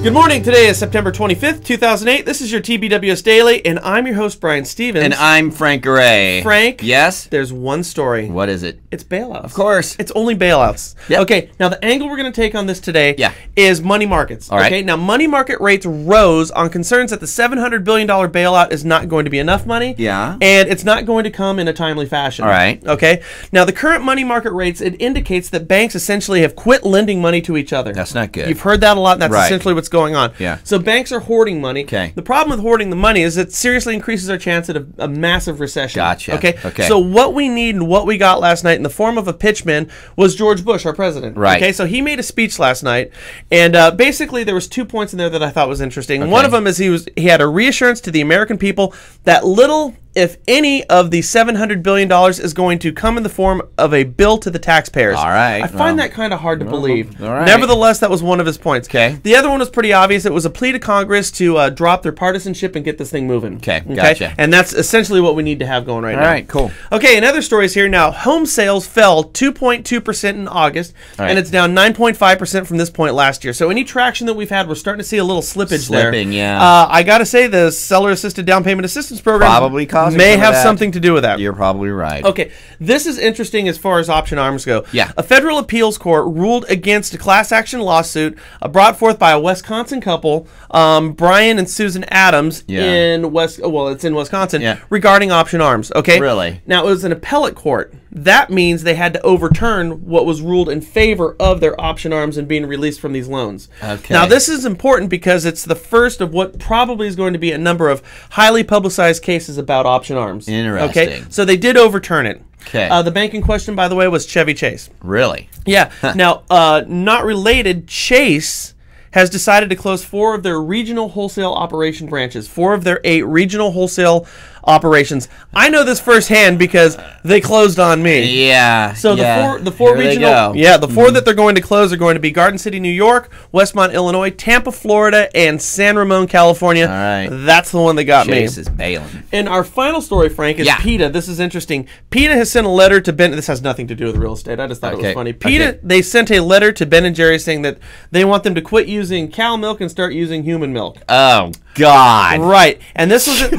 Good morning. Today is September 25th, 2008. This is your TBWS Daily, and I'm your host, Brian Stevens. And I'm Frank Garay. Frank? Yes? There's one story. What is it? It's bailouts. Of course. It's only bailouts. Yep. Okay, now the angle we're going to take on this today is money markets. All right. Okay, now money market rates rose on concerns that the $700 billion bailout is not going to be enough money. Yeah. And it's not going to come in a timely fashion. All right. Okay, now the current money market rates, it indicates that banks essentially have quit lending money to each other. That's not good. You've heard that a lot, and that's Right. essentially what's going on. Yeah. So banks are hoarding money. Okay. The problem with hoarding the money is it seriously increases our chance at a massive recession. Gotcha. Okay? Okay. So what we need and what we got last night in the form of a pitchman was George Bush, our president. Right. Okay. So he made a speech last night, and basically there was 2 points in there that I thought was interesting. Okay. One of them is he had a reassurance to the American people that little, if any, of the $700 billion is going to come in the form of a bill to the taxpayers. All right. I find that kind of hard to believe. all right. Nevertheless, that was one of his points. Okay. The other one was pretty obvious. It was a plea to Congress to drop their partisanship and get this thing moving. Okay, gotcha. And that's essentially what we need to have going right now. All right, cool. Okay, in other stories here now, home sales fell 2.2% in August, All right. and it's down 9.5% from this point last year. So any traction that we've had, we're starting to see a little slippage there. Slipping, yeah. I got to say, the seller-assisted down payment assistance program Probably causing may some of have that. something to do with that. You're probably right. Okay, this is interesting as far as option arms go. Yeah. A federal appeals court ruled against a class action lawsuit brought forth by a Wisconsin couple, Brian and Susan Adams, in it's in Wisconsin, regarding option arms. Okay. Really? Now it was an appellate court. That means they had to overturn what was ruled in favor of their option arms and being released from these loans. Okay. Now this is important because it's the first of what probably is going to be a number of highly publicized cases about option arms. Interesting. Okay. So they did overturn it. Okay. The bank in question, by the way, was Chevy Chase. Really? Yeah. Now, not related, Chase has decided to close 4 of their regional wholesale operation branches. 4 of their 8 regional wholesale operations. I know this firsthand because they closed on me. Yeah. So the four Here regional, the 4 that they're going to close are going to be Garden City, New York, Westmont, Illinois, Tampa, Florida, and San Ramon, California. All right. That's the one that got me. Chase is bailing. And our final story, Frank, is PETA. This is interesting. PETA has sent a letter to Ben. This has nothing to do with real estate. I just thought it was funny. PETA, they sent a letter to Ben and Jerry saying that they want them to quit using cow milk and start using human milk. Oh, God. Right. And this was,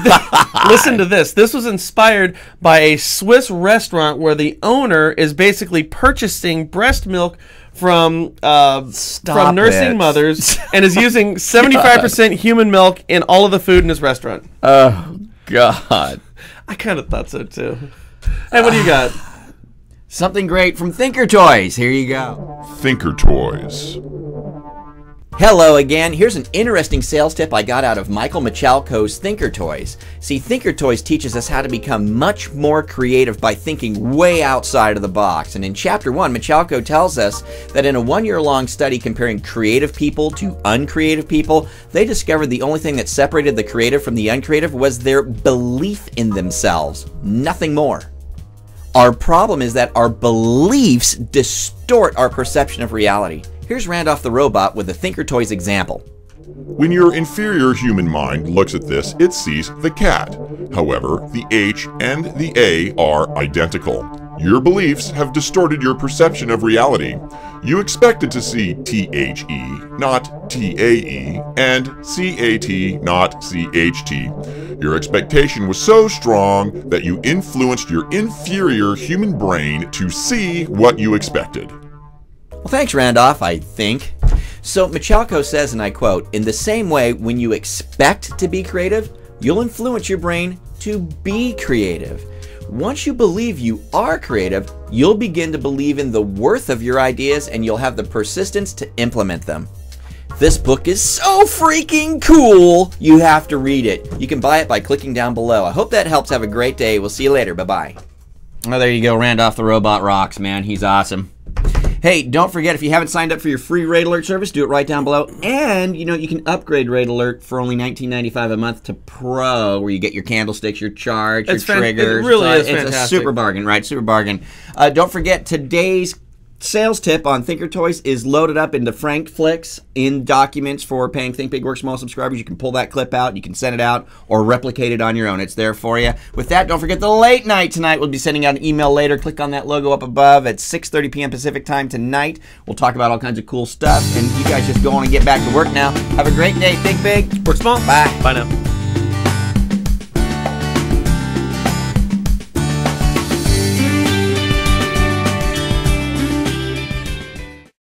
listen to this. This was inspired by a Swiss restaurant where the owner is basically purchasing breast milk from nursing mothers and is using 75% human milk in all of the food in his restaurant. Oh, God. I kind of thought so, too. Hey, what do you got? Something great from Thinker Toys. Here you go. Thinker Toys. Hello again. Here's an interesting sales tip I got out of Michael Michalko's Thinker Toys. See, Thinker Toys teaches us how to become much more creative by thinking way outside of the box. And in Chapter 1, Michalko tells us that in a 1-year-long study comparing creative people to uncreative people, they discovered the only thing that separated the creative from the uncreative was their belief in themselves. Nothing more. Our problem is that our beliefs distort our perception of reality. Here's Randolph the Robot with a Thinker Toys example. When your inferior human mind looks at this, it sees the cat. However, the H and the A are identical. Your beliefs have distorted your perception of reality. You expected to see T-H-E, not T-A-E, and C-A-T, not C-H-T. Your expectation was so strong that you influenced your inferior human brain to see what you expected. Well, thanks, Randolph, I think. So Michalko says, and I quote, "In the same way, when you expect to be creative, you'll influence your brain to be creative. Once you believe you are creative, you'll begin to believe in the worth of your ideas and you'll have the persistence to implement them." This book is so freaking cool, you have to read it. You can buy it by clicking down below. I hope that helps. Have a great day. We'll see you later. Bye-bye. Oh, there you go. Randolph the Robot rocks, man. He's awesome. Hey, don't forget, if you haven't signed up for your free Raid Alert service, do it right down below. And, you know, you can upgrade Raid Alert for only $19.95 a month to Pro, where you get your candlesticks, your charts, your triggers. It really is fantastic. It's a super bargain, right? Super bargain. Don't forget, today's sales tip on Thinker Toys is loaded up into FrankFlix in documents for paying Think Big Work Small subscribers. You can pull that clip out, you can send it out, or replicate it on your own. It's there for you. With that, don't forget the late night tonight. We'll be sending out an email later. Click on that logo up above at 6:30 p.m. Pacific time tonight. We'll talk about all kinds of cool stuff, and you guys just go on and get back to work now. Have a great day. Think big. Work small. Bye. Bye now.